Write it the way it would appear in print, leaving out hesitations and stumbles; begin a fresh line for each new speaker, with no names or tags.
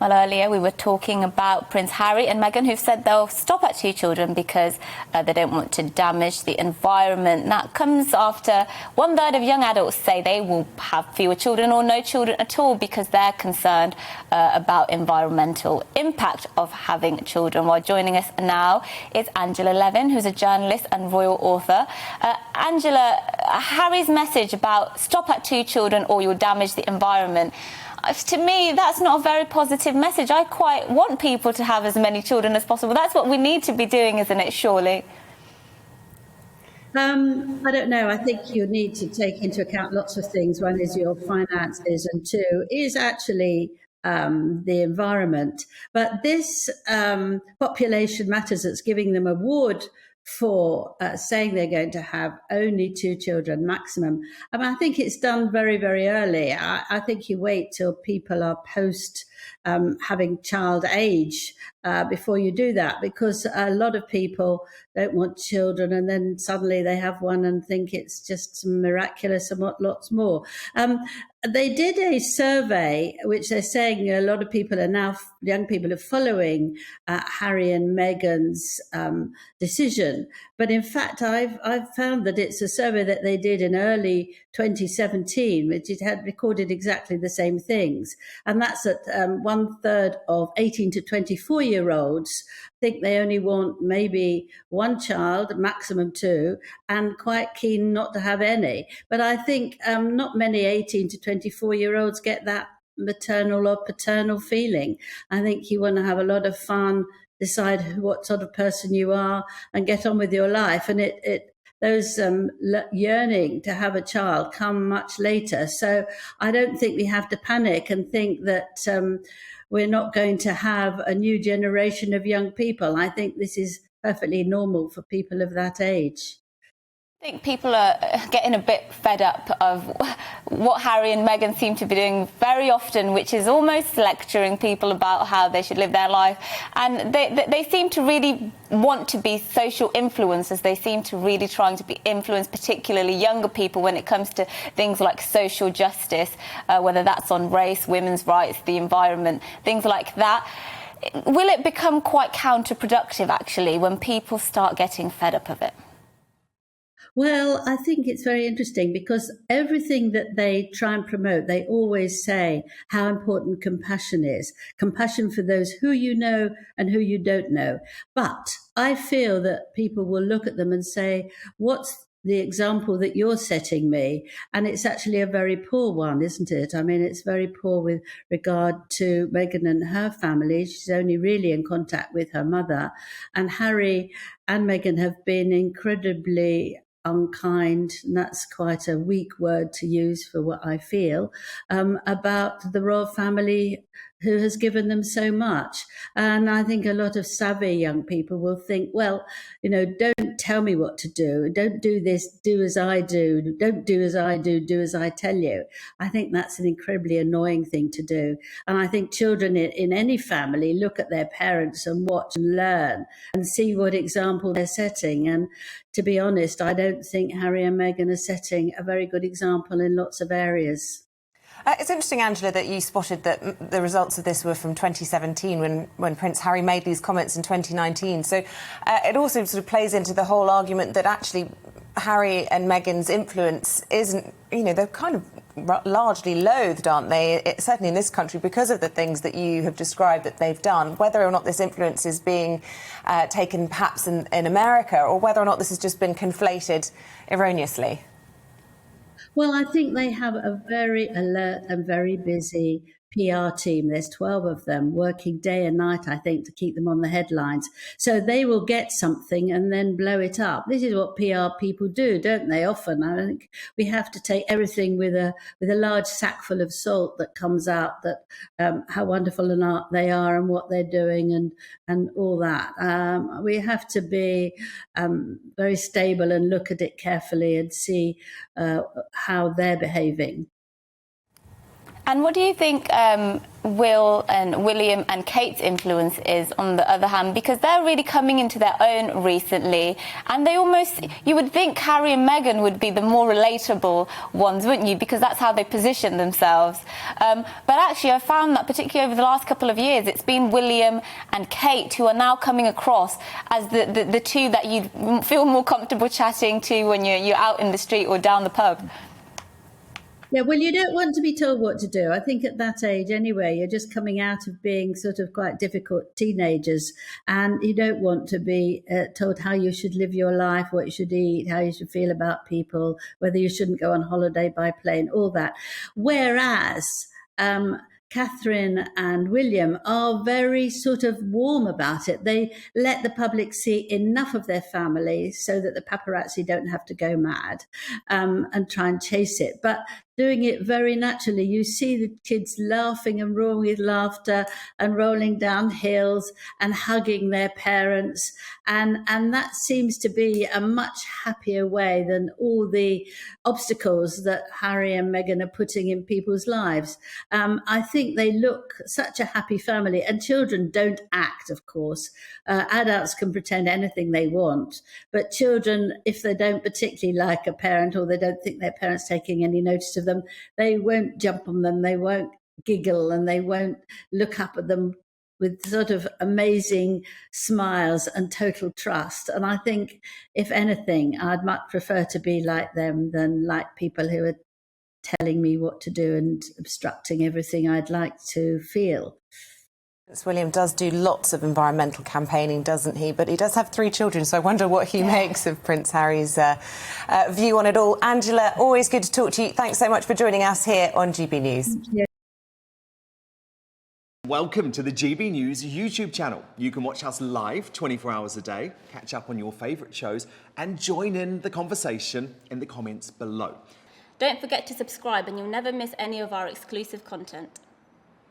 Well, earlier we were talking about Prince Harry and Meghan, who've said they'll stop at 2 children because they don't want to damage the environment. That comes after 1/3 of young adults say they will have fewer children or no children at all because they're concerned about environmental impact of having children. Well, joining us now is Angela Levin, who's a journalist and royal author. Angela, Harry's message about stop at 2 children or you'll damage the environment, to me, that's not a very positive message. I quite want people to have as many children as possible. That's what we need to be doing, isn't it, surely?
I don't know. I think you need to take into account lots of things. One is your finances, and two is actually the environment. But this population matters that's giving them award for saying they're going to have only 2 children maximum. I mean, I think it's done very, very early. I think you wait till people are post having child age before you do that, because a lot of people don't want children and then suddenly they have one and think it's just miraculous and lots more. They did a survey which they're saying a lot of people are now, young people are following Harry and Meghan's decision. But in fact, I've found that it's a survey that they did in early 2017, which it had recorded exactly the same things. And that's that 1/3 of 18 to 24-year-olds think they only want maybe 1 child, maximum 2, and quite keen not to have any. But I think not many 18 to 24-year-olds get that maternal or paternal feeling. I think you want to have a lot of fun, decide what sort of person you are, and get on with your life. And those yearning to have a child come much later. So I don't think we have to panic and think that we're not going to have a new generation of young people. I think this is perfectly normal for people of that age.
I think people are getting a bit fed up of what Harry and Meghan seem to be doing very often, which is almost lecturing people about how they should live their life. And they seem to really want to be social influencers. They seem to really trying to be influence, particularly younger people, when it comes to things like social justice, whether that's on race, women's rights, the environment, things like that. Will it become quite counterproductive, actually, when people start getting fed up of it?
Well, I think it's very interesting because everything that they try and promote, they always say how important compassion is. Compassion for those who you know and who you don't know. But I feel that people will look at them and say, what's the example that you're setting me? And it's actually a very poor one, isn't it? I mean, it's very poor with regard to Meghan and her family. She's only really in contact with her mother. And Harry and Meghan have been incredibly unkind, and that's quite a weak word to use for what I feel, about the royal family who has given them so much. And I think a lot of savvy young people will think, well, don't tell me what to do. Don't do this, do as I do. Don't do as I do as I tell you. I think that's an incredibly annoying thing to do. And I think children in any family look at their parents and watch and learn and see what example they're setting. And to be honest, I don't think Harry and Meghan are setting a very good example in lots of areas.
It's interesting, Angela, that you spotted that the results of this were from 2017 when Prince Harry made these comments in 2019. So it also sort of plays into the whole argument that actually Harry and Meghan's influence isn't, they're kind of largely loathed, aren't they? Certainly in this country, because of the things that you have described that they've done. Whether or not this influence is being taken perhaps in America, or whether or not this has just been conflated erroneously.
Well, I think they have a very alert and very busy PR team. There's 12 of them working day and night, I think, to keep them on the headlines. So they will get something and then blow it up. This is what PR people do, don't they? Often, I think we have to take everything with a large sack full of salt that comes out, that how wonderful they are and what they're doing and all that. We have to be very stable and look at it carefully and see how they're behaving.
And what do you think Will and William and Kate's influence is, on the other hand? Because they're really coming into their own recently, and they almost, you would think Harry and Meghan would be the more relatable ones, wouldn't you? Because that's how they position themselves. But actually, I found that particularly over the last couple of years, it's been William and Kate who are now coming across as the two that you feel more comfortable chatting to when you're out in the street or down the pub.
Yeah, well, you don't want to be told what to do. I think at that age anyway, you're just coming out of being sort of quite difficult teenagers, and you don't want to be told how you should live your life, what you should eat, how you should feel about people, whether you shouldn't go on holiday by plane, all that. Whereas Catherine and William are very sort of warm about it. They let the public see enough of their family so that the paparazzi don't have to go mad and try and chase it. But doing it very naturally. You see the kids laughing and roaring with laughter and rolling down hills and hugging their parents. And that seems to be a much happier way than all the obstacles that Harry and Meghan are putting in people's lives. I think they look such a happy family, and children don't act, of course. Adults can pretend anything they want, but children, if they don't particularly like a parent or they don't think their parent's taking any notice of them, they won't jump on them, they won't giggle, and they won't look up at them with sort of amazing smiles and total trust. And I think, if anything, I'd much prefer to be like them than like people who are telling me what to do and obstructing everything I'd like to feel.
Prince William does do lots of environmental campaigning, doesn't he? But he does have 3 children, so I wonder what he makes of Prince Harry's view on it all. Angela, always good to talk to you. Thanks so much for joining us here on GB News.
Yeah.
Welcome to the GB News YouTube channel. You can watch us live 24 hours a day, catch up on your favourite shows and join in the conversation in the comments below.
Don't forget to subscribe and you'll never miss any of our exclusive content.